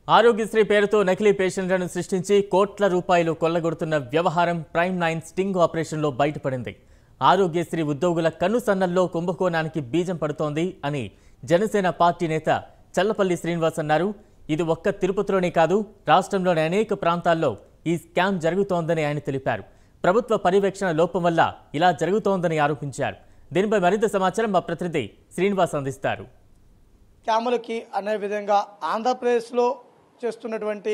ఆరోగ్యశ్రీ పేరుతో నకిలీ పేషెంట్లను సృష్టించి కోట్ల రూపాయలు కొల్లగొడుతున్న వ్యవహారం ప్రైమ్ 9 స్టింగ్ ఆపరేషన్లో బయటపడింది. ఆరోగ్యశ్రీ ఉద్యోగుల కన్నుసన్నల్లో కుంభకోణానికి బీజం పడుతోంది అని జనసేన పార్టీ నేత చల్లపల్లి శ్రీనివాస్ అన్నారు. ఇది ఒక్క తిరుపతిలోనే కాదు, రాష్ట్రంలోని అనేక ప్రాంతాల్లో ఈ స్కామ్ జరుగుతోందని ఆయన తెలిపారు. ప్రభుత్వ పర్యవేక్షణ లోపం వల్ల ఇలా జరుగుతోందని ఆరోపించారు. దీనిపై మరింత సమాచారం మా ప్రతినిధి శ్రీనివాస్ అందిస్తారు. స్కాములకి అనే విధంగా ఆంధ్రప్రదేశ్లో చేస్తున్నటువంటి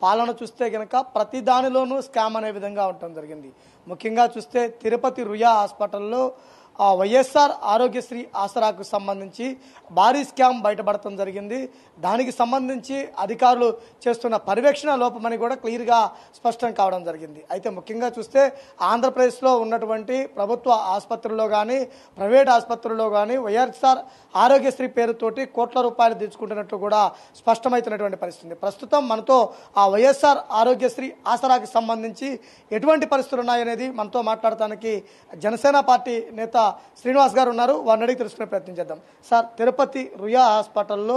పాలన చూస్తే కనుక ప్రతి దానిలోనూ స్కామ్ అనే విధంగా ఉండటం జరిగింది. ముఖ్యంగా చూస్తే తిరుపతి రుయా హాస్పిటల్లో వైఎస్ఆర్ ఆరోగ్యశ్రీ ఆసరాకు సంబంధించి భారీ స్కామ్ బయటపడటం జరిగింది. దానికి సంబంధించి అధికారులు చేస్తున్న పర్యవేక్షణ లోపమని కూడా క్లియర్గా స్పష్టం కావడం జరిగింది. అయితే ముఖ్యంగా చూస్తే ఆంధ్రప్రదేశ్లో ఉన్నటువంటి ప్రభుత్వ ఆసుపత్రుల్లో కానీ ప్రైవేట్ ఆసుపత్రుల్లో కానీ వైఎస్ఆర్ ఆరోగ్యశ్రీ పేరుతోటి కోట్ల రూపాయలు తెచ్చుకుంటున్నట్లు కూడా స్పష్టమవుతున్నటువంటి పరిస్థితి. ప్రస్తుతం మనతో ఆ వైఎస్ఆర్ ఆరోగ్యశ్రీ ఆసరాకు సంబంధించి ఎటువంటి పరిస్థితులు ఉన్నాయనేది మనతో మాట్లాడటానికి జనసేన పార్టీ నేత శ్రీనివాస్ గారు ఉన్నారు. వారిని అడిగి తెలుసుకునే ప్రయత్నం చేద్దాం. సార్, తిరుపతి రుయా హాస్పిటల్లో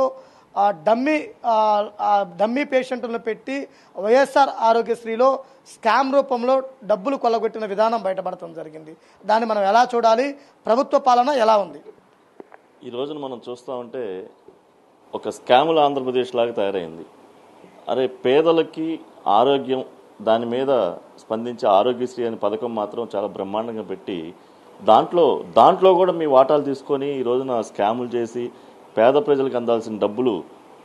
డమ్మీ పేషెంట్లను పెట్టి వైఎస్ఆర్ ఆరోగ్యశ్రీలో స్కామ్ రూపంలో డబ్బులు కొల్లగొట్టిన విధానం బయటపడటం జరిగింది. దాన్ని మనం ఎలా చూడాలి? ప్రభుత్వ పాలన ఎలా ఉంది? ఈ రోజున మనం చూస్తూ ఉంటే ఒక స్కాముల ఆంధ్రప్రదేశ్ లాగా తయారైంది. అరే, పేదలకి ఆరోగ్యం దాని మీద స్పందించే ఆరోగ్యశ్రీ అనే పథకం మాత్రం చాలా బ్రహ్మాండంగా పెట్టి దాంట్లో కూడా మీ వాటాలు తీసుకొని ఈ రోజున స్కాములు చేసి పేద ప్రజలకు అందాల్సిన డబ్బులు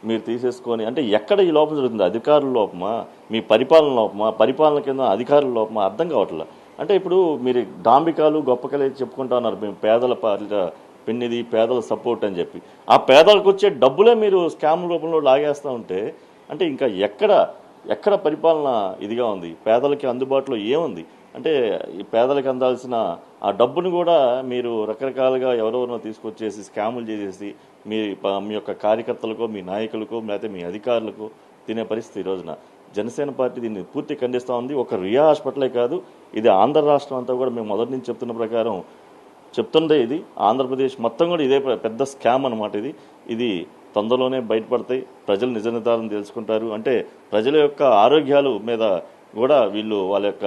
మీరు తీసేసుకొని, అంటే ఎక్కడ ఈ లోపం జరుగుతుంది? అధికారుల లోపమా, మీ పరిపాలన లోపమా, పరిపాలన కింద అధికారుల లోపమా? అర్థం కావట్లే. అంటే ఇప్పుడు మీరు డాంబికాలు గొప్పకలే చెప్పుకుంటా ఉన్నారు, మేము పేదల పెన్నిది పేదల సపోర్ట్ అని చెప్పి. ఆ పేదలకు వచ్చే డబ్బులే మీరు స్కామ్ రూపంలో లాగేస్తూ ఉంటే అంటే ఇంకా ఎక్కడ పరిపాలన ఇదిగా ఉంది? పేదలకి అందుబాటులో ఏముంది? అంటే ఈ పేదలకు అందాల్సిన ఆ డబ్బును కూడా మీరు రకరకాలుగా ఎవరెవరినో తీసుకొచ్చేసి స్కాములు చేసేసి మీ యొక్క కార్యకర్తలకో, మీ నాయకులకో, లేకపోతే మీ అధికారులకు తినే పరిస్థితి ఈ రోజున. జనసేన పార్టీ దీన్ని పూర్తి ఖండిస్తూ ఉంది. ఒక రియా హాస్పిటలే కాదు, ఇది ఆంధ్ర రాష్ట్రం అంతా కూడా మేము మొదటి నుంచి చెప్తున్న ప్రకారం చెప్తుందే ఇది ఆంధ్రప్రదేశ్ మొత్తం కూడా ఇదే పెద్ద స్కామ్ అనమాట. ఇది తొందరలోనే బయటపడతాయి, ప్రజలు నిజ నిర్ధారణ తెలుసుకుంటారు. అంటే ప్రజల యొక్క ఆరోగ్యాలు మీద కూడా వీళ్ళు వాళ్ళ యొక్క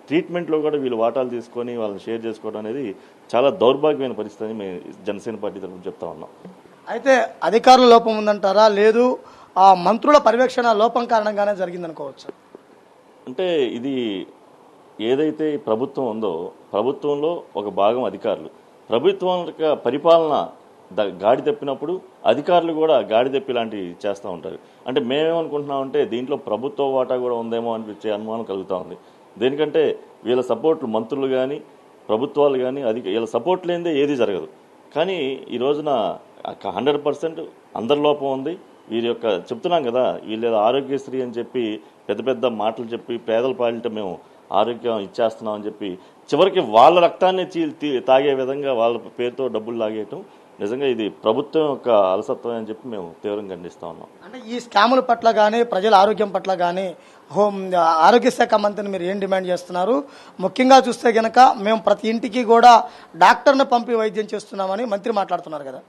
ట్రీట్మెంట్లో కూడా వీళ్ళు వాటాలు తీసుకొని వాళ్ళని షేర్ చేసుకోవడం అనేది చాలా దౌర్భాగ్యమైన పరిస్థితి అని మేము జనసేన పార్టీ తరఫున చెప్తా ఉన్నాం. అయితే అధికారుల లోపం ఉందంటారా, లేదు ఆ మంత్రుల పర్యవేక్షణ లోపం కారణంగానే జరిగిందనుకోవచ్చు? అంటే ఇది ఏదైతే ప్రభుత్వం ఉందో, ప్రభుత్వంలో ఒక భాగం అధికారులు. ప్రభుత్వం యొక్క పరిపాలన గాడి తప్పినప్పుడు అధికారులు కూడా గాడి తప్పి లాంటివి చేస్తూ ఉంటారు. అంటే మేమేమనుకుంటున్నామంటే దీంట్లో ప్రభుత్వ వాటా కూడా ఉందేమో అనిపించే అనుమానం కలుగుతూ ఉంది. దేనికంటే వీళ్ళ సపోర్ట్లు మంత్రులు కానీ ప్రభుత్వాలు కానీ వీళ్ళ సపోర్ట్ లేనిదే ఏది జరగదు. కానీ ఈ రోజున 100% అందరి లోపం ఉంది. వీరి యొక్క చెప్తున్నాం కదా, వీళ్ళు ఆరోగ్యశ్రీ అని చెప్పి పెద్ద పెద్ద మాటలు చెప్పి పేదల పాలిట మేము ఆరోగ్యం ఇచ్చేస్తున్నాం అని చెప్పి చివరికి వాళ్ళ రక్తాన్ని తాగే విధంగా వాళ్ళ పేరుతో డబ్బులు లాగేయటం నిజంగా ఇది ప్రభుత్వం యొక్క అలసత్వం అని చెప్పి మేము తీవ్రంగా ఖండిస్తా ఉన్నాం. అంటే ఈ స్కాముల పట్ల కానీ ప్రజల ఆరోగ్యం పట్ల కానీ ఆరోగ్య శాఖ మంత్రిని మీరు ఏం డిమాండ్ చేస్తున్నారు? ముఖ్యంగా చూస్తే కనుక మేము ప్రతి ఇంటికి కూడా డాక్టర్ని పంపి వైద్యం చేస్తున్నామని మంత్రి మాట్లాడుతున్నారు కదా.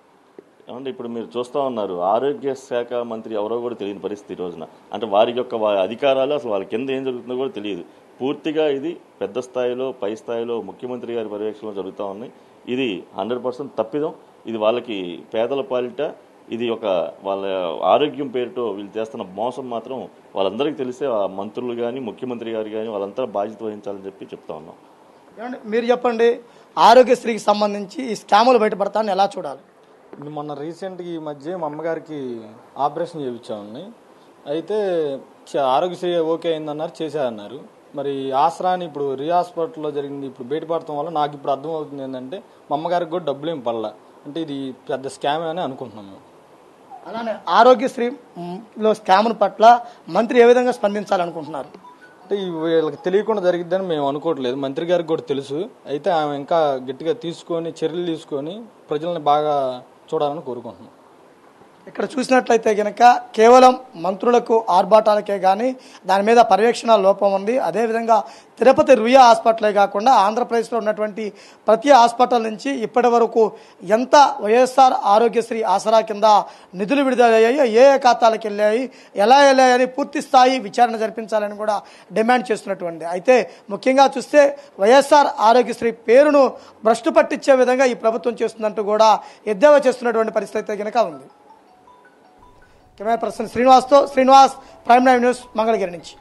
ఏమంటే ఇప్పుడు మీరు చూస్తూ ఉన్నారు, ఆరోగ్య శాఖ మంత్రి ఎవరో కూడా తెలియని పరిస్థితి ఈ రోజున. అంటే వారి యొక్క అధికారాలు అసలు వాళ్ళ కింద ఏం జరుగుతుందో కూడా తెలియదు. పూర్తిగా ఇది పెద్ద స్థాయిలో, పై స్థాయిలో ముఖ్యమంత్రి గారి పర్యవేక్షణలో జరుగుతూ ఉన్నాయి. ఇది 100% తప్పిదం. ఇది వాళ్ళకి పేదల పాలిట ఇది ఒక వాళ్ళ ఆరోగ్యం పేరుతో వీళ్ళు చేస్తున్న మోసం మాత్రం వాళ్ళందరికీ తెలిసే ఆ మంత్రులు కానీ ముఖ్యమంత్రి గారు కానీ వాళ్ళంతా బాధ్యత వహించాలని చెప్పి చెప్తా ఉన్నాం. మీరు చెప్పండి, ఆరోగ్యశ్రీకి సంబంధించి ఈ స్కాములు బయటపడతాన్ని ఎలా చూడాలి? మొన్న రీసెంట్గా ఈ మధ్య మా అమ్మగారికి ఆపరేషన్ చేయించామని, అయితే ఆరోగ్యశ్రీ ఓకే అయిందన్నారు, చేశారన్నారు. మరి ఆసరాని ఇప్పుడు రియా హాస్పిటల్లో జరిగింది ఇప్పుడు బయటపడటం వల్ల నాకు ఇప్పుడు అర్థమవుతుంది ఏంటంటే మా అమ్మగారికి కూడా డబ్బులు ఏం పడలా. అంటే ఇది పెద్ద స్కామ్ అని అనుకుంటున్నాము. అలానే ఆరోగ్యశ్రీలో స్కామ్ పట్ల మంత్రి ఏ విధంగా స్పందించాలనుకుంటున్నారు? అంటే వీళ్ళకి తెలియకుండా జరిగిద్దని మేము అనుకోవట్లేదు, మంత్రి గారికి కూడా తెలుసు. అయితే ఆమె ఇంకా గట్టిగా తీసుకొని చర్యలు తీసుకొని ప్రజల్ని బాగా చూడాలని కోరుకుంటున్నాం. ఇక్కడ చూసినట్లయితే గనక కేవలం మంత్రులకు ఆర్భాటాలకే కానీ దాని మీద పర్యవేక్షణ లోపం ఉంది. అదేవిధంగా తిరుపతి రుయా హాస్పిటలే కాకుండా ఆంధ్రప్రదేశ్లో ఉన్నటువంటి ప్రతి హాస్పిటల్ నుంచి ఇప్పటి వరకు ఎంత వైఎస్ఆర్ ఆరోగ్యశ్రీ ఆసరా కింద నిధులు విడుదలయ్యాయి, ఏ ఖాతాలకు వెళ్ళాయి, ఎలా వెళ్ళాయని పూర్తి స్థాయి విచారణ జరిపించాలని కూడా డిమాండ్ చేస్తున్నటువంటి. అయితే ముఖ్యంగా చూస్తే వైఎస్ఆర్ ఆరోగ్యశ్రీ పేరును భ్రష్టు పట్టించే విధంగా ఈ ప్రభుత్వం చేస్తుందంటూ కూడా ఎద్దేవా చేస్తున్నటువంటి పరిస్థితి అయితే కనుక ఉంది. కెమెరా పర్సన్ శ్రీనివాస్తో శ్రీనివాస్, ప్రైమ్9 న్యూస్, మంగళగిరి నుంచి.